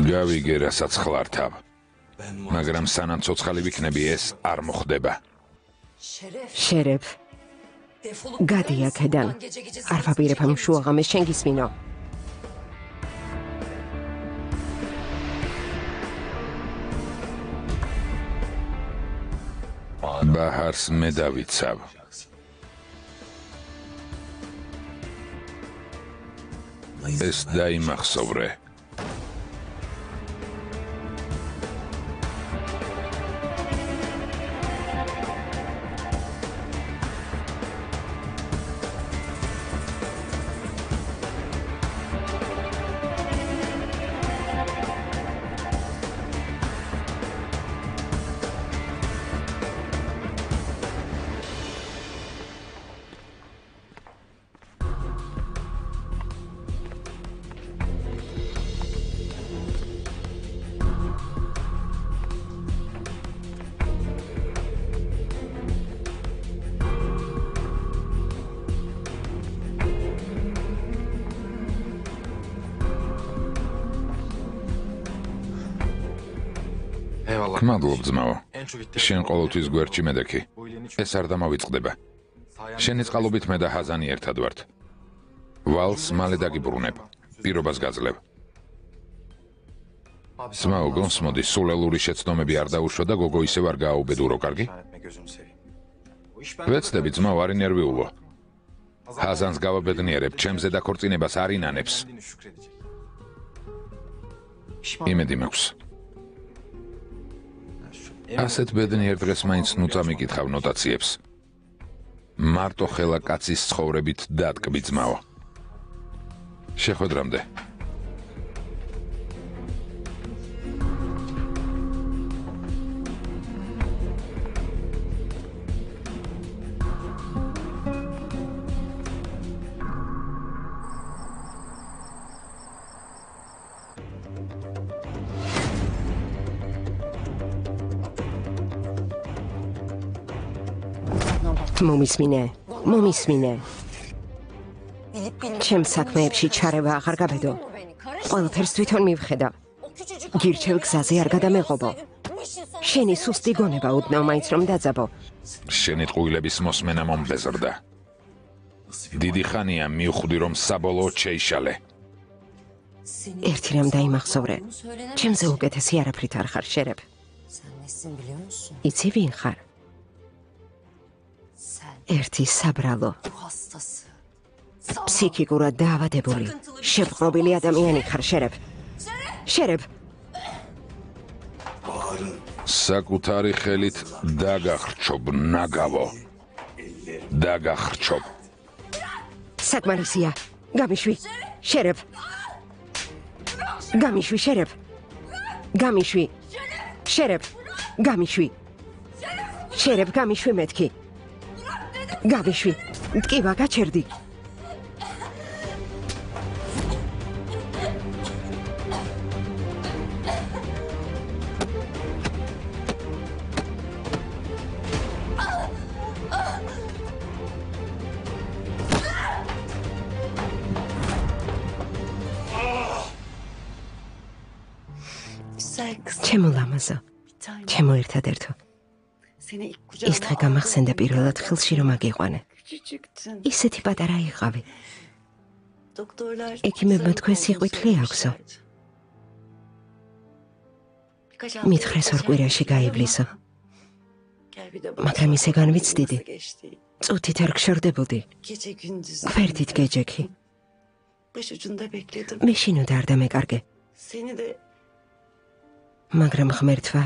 S2: გავიგე, რასაც ხლართავ. მაგრამ სანამ ცოცხალი ვიქნები, ეს არ მოხდება. შერებ. გადი აქედან. არ ვაპირებ ამ შუაღამეს, შენ გისმინო.
S1: ბაჰარს მე დავიცავ. ეს დაიმახსოვრე. მადლობ ძმაო. შენ ყოველთვის გვერდში მედექი. ეს არ დამავიწყდება. შენი წყალობით მე და ჰაზანი ერთად ვართ. ვალს მალე დაგიბრუნებ. პირობას გაძლევ. ძმაო, გონსმოდი, სულელური შეცდომები არ დაუშვა და გოგო ისევ არ გააუბედურო, კარგი? ვეცდები, ძმაო, არ ინერვიულო. ჰაზანს გავაბედნიერებ, ჩემზე დაქორწინებას არ ინანებს. იმედი მაქვს. ასეთ ბედნიერ დღეს მაინც ნუ წამიკითხავ ნოტაციებს. მარტო ხელა კაცის ცხოვრებით დატკბი ძმაო. შეხვედრამდე. მომისმინე. ჩემ საქმეებში ჩარევა აღარ გაბედო. ყველაფერს თვითონ მივხედავ. გირჩევ გზაზე არ გადამეღობო. შენი სუსტი გონება უდნავ მაინც რომ დაძაბო. შენი ტყუილების მოსმენა მომბეზრდა. დიდი ხანია მივხვდი რომ საბოლოოდ შეიშალე. ერთი რამ დაიმახსოვრე. ჩემზე უკეთესი არაფრით არ ხარ შერებ. იცი ვინ ხარ? ერთი საბრალო, ფსიქიკურად დაავადებული, შებრყობილი ადამიანი ხარ შერებ. საკუთარი ხელით დაგახრჩობ, ნაგავო. დაგახრჩობ. საკმარისია, გამიშვი, შერებ. გამიშვი, შერებ. გამიშვი, შერებ. გამიშვი. შერებ, გამიშვი მეთქი. გამიშვი, ტკივა გაჩერდი. ჩემო ლამაზო, ჩემო ერთადერთო. ის დღე გამახსენდა პირველად ხელში რომ აგიყვანე. ისეთი პატარა იყავი. ექიმებმა თქვენ სიყვითლე აქვსო. მითხრეს ორ კვირაში გაივლისო. მაგრამ ისე განვიცდიდი. წუთით არ გშორდებოდი. გვერდით გეჯექი. მე შინოდა არ დამეკარგე. მაგრამ ღმერთმა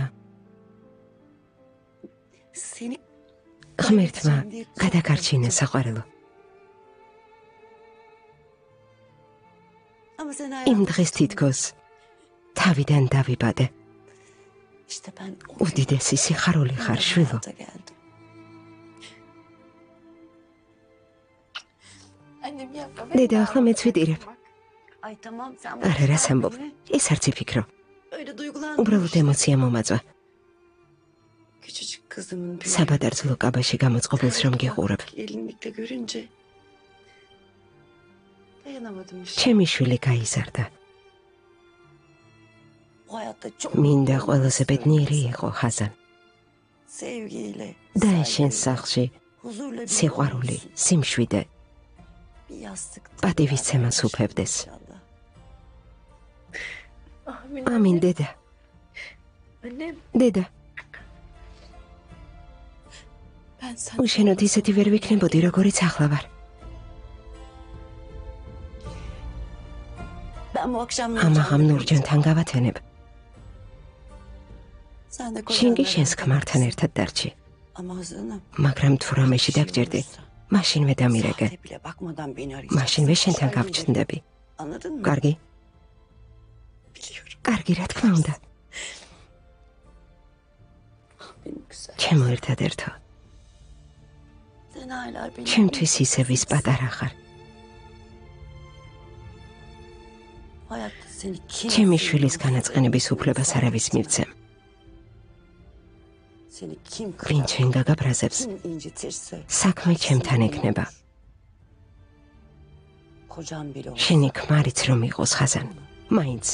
S1: გადაგარჩინა საყვარელო. იმ დღეს თითქოს თავიდან დავიბადე. უდიდესი სიხარული ხარ შვილო. დედა ახლა მეც ვიტირებ. არა რას ამბობ, ეს არც იფიქრო. უბრალოდ ემოცია მომაწვა. საბადარძლო კაბაში გამოწყობილს რომ გიყურებ. ჩემი შვილი გაიზარდა. მინდა ყველაზე ბედნიერი იყო ჰაზან. და შენ სახლში სიყვარული, სიმშვიდე, პატივისცემას უფევდეს. ამინ დედა. დედა.
S2: უშენოდ ისეთი ვერ ვიქნებოდი, როგორიც ახლა ვარ. ამაღამ ნურჯანთან გავათენებ. შენ კი შენს ქმართან ერთად დარჩი. მაგრამ თუ რამეში დაგჭერდი, მაშინვე დამირეკე. მაშინვე შენთან გავჩნდები. კარგი? კარგი, რა თქმა უნდა. ჩემო ერთადერთო. ჩემთვის ისე ვის პატარა ხარ. ჩემი შვილის განაწყენების უფლებას არავის მივცემ. ვინ ჩვენ გაგაბრაზებს, საქმე ჩემთან ექნება. შენი ქმარიც რომ იყოს ხაზან, მაინც.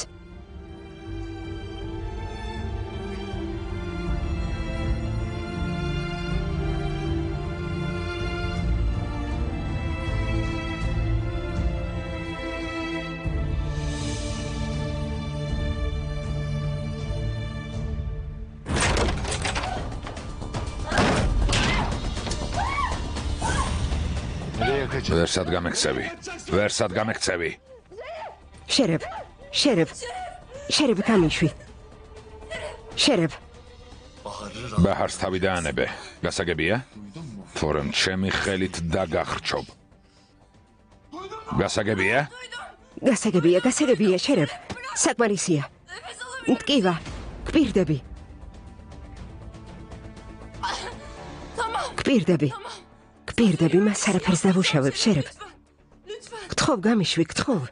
S1: ვერსად გამექცევი. ვერსად გამექცევი.
S2: შერებ გამიშვი. შერებ.
S1: ბაჰარს თავი დაანებე. გასაგებია? თორემ ჩემი ხელით დაგახრჩობ. გასაგებია?
S2: გასაგებია, შერებ. საკმარისია. მტკივა, გპირდები. გპირდები, მას არაფერს დავუშავებ, შერებ. გთხოვ, გამიშვი, გთხოვ.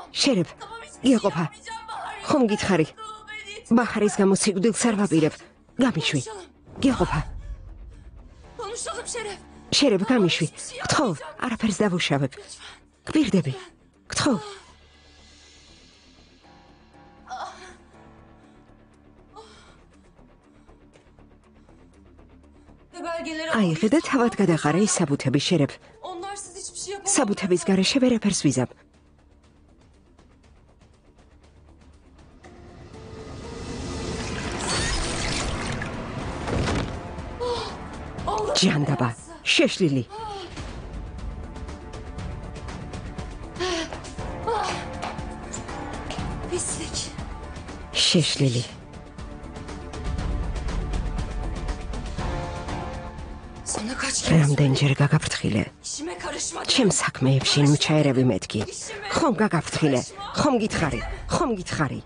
S2: შერებ, იაყოფა. ხომ გითხარი? ბაჰარის გამო სიკვდილს არ ვაპირებ. გამიშვი. იაყოფა. შერებ, გამიშვი. გთხოვ, არაფერს დავუშავებ. გპირდები. გთხოვ. აიღე და თავად გადაყარა ის საბუთები, შერებ. საბუთების გარეშე ვერაფერს ვიზამ. ჯანდაბა, შეშლილი. შეშლილი. რამდენჯერ გაგაფრთხილე? ჩემ საქმეებში მჩაერები მეთქი. ხომ გაგაფრთხილე? ხომ გითხარი?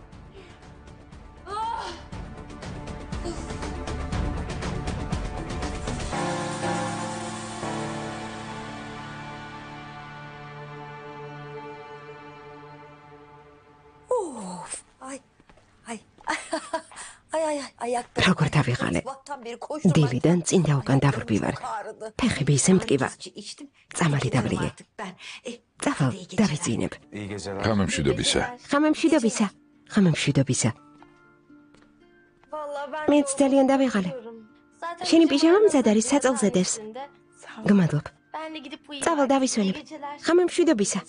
S2: როგორ დავიღალე? დილიდან წინ და უკან დავრბივარ. ფეხები ისე მტკივა. წამალი დავლიე. წავალ, დავიძინებ. ხამემშვიდობისა. მეც ძალიან დავიღალე. შენი პიჟამა მზად არის, საწოლზე დევს. გმადლობ. წავალ, დავისვენებ. ხამემშვიდობისა.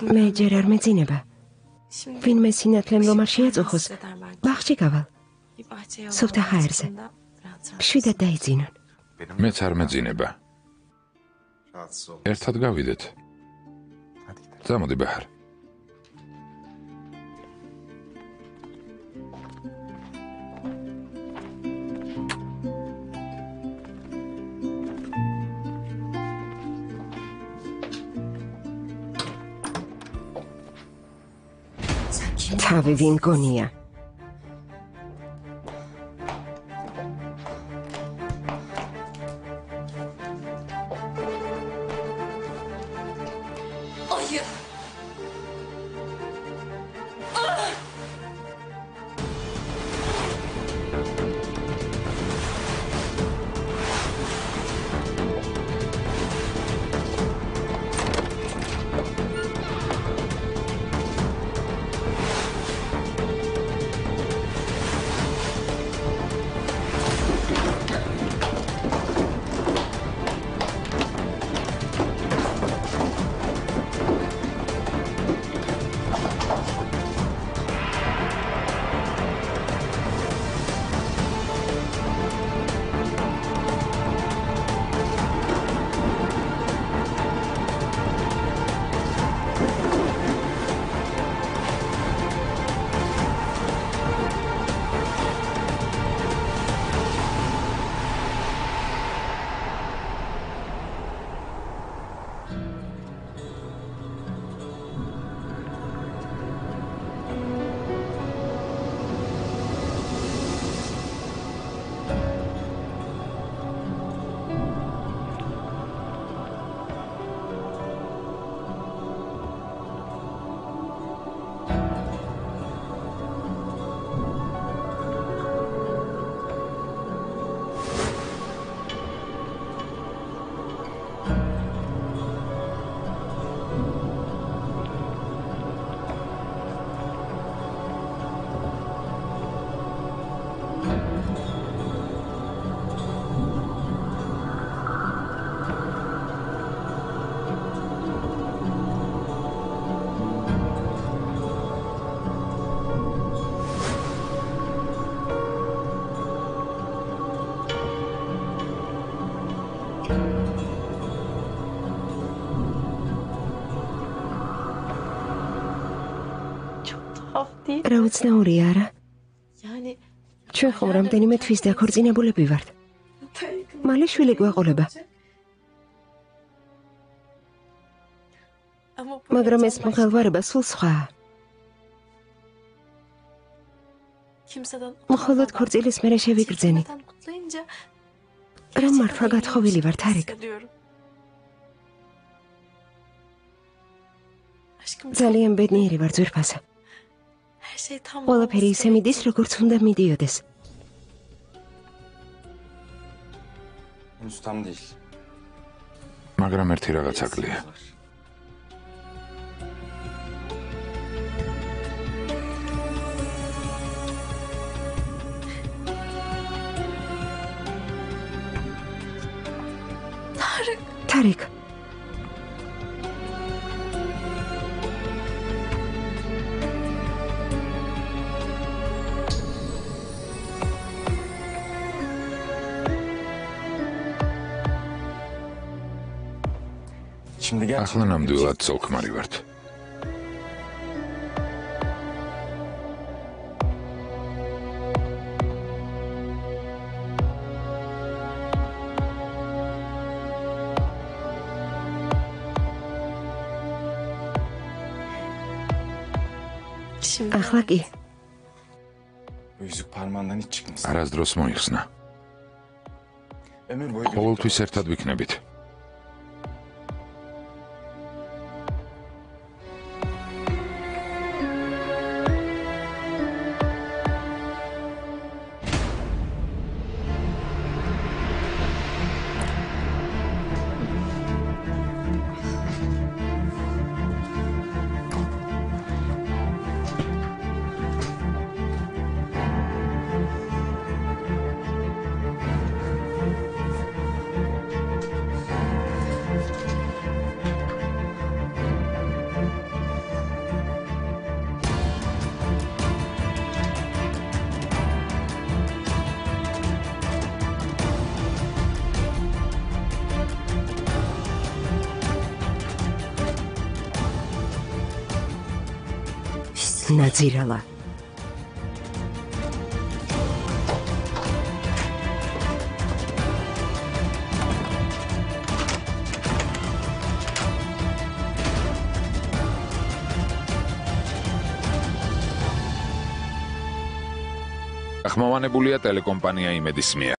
S2: მე ჯერ არ მეძინება. ვინმე სინათლემ რომ არ შეაწუხოს, ბაღში გავალ. სუფთა ჰაერზე. შვიდად დაიძინონ.
S1: მეც არ მეძინება. ერთად გავიდეთ. წამოდი ბაჰარ.
S2: თავი ვინ გონია? რა უცნაურია არა? ჩვენ ხომ რამდენიმე თვის დაქორწინებულები ვართ. მალე შვილი გვეყოლება. მაგრამ ეს მღელვარება სულ სხვაა. მხოლოდ ქორწილის მერე შევიგრძენით. რა მართლა გათხოვილი ვარ, თარიკ? ძალიან ბედნიერი ვარ, ძვირფასა. ყველაფერი ისე მიდის, როგორც უნდა მიდიოდეს.
S1: მაგრამ ერთი რაღაც აკლია.
S2: თარიკ.
S1: ახლა ნამდვილად ცოლ-ქმარი ვართ.
S2: ახლა კი.
S1: არასდროს მოიხსნა. ყოველთვის ერთად ვიქნებით.
S2: ნაძირალა.
S1: ახმოვანებულია ტელეკომპანია იმედის მიერ.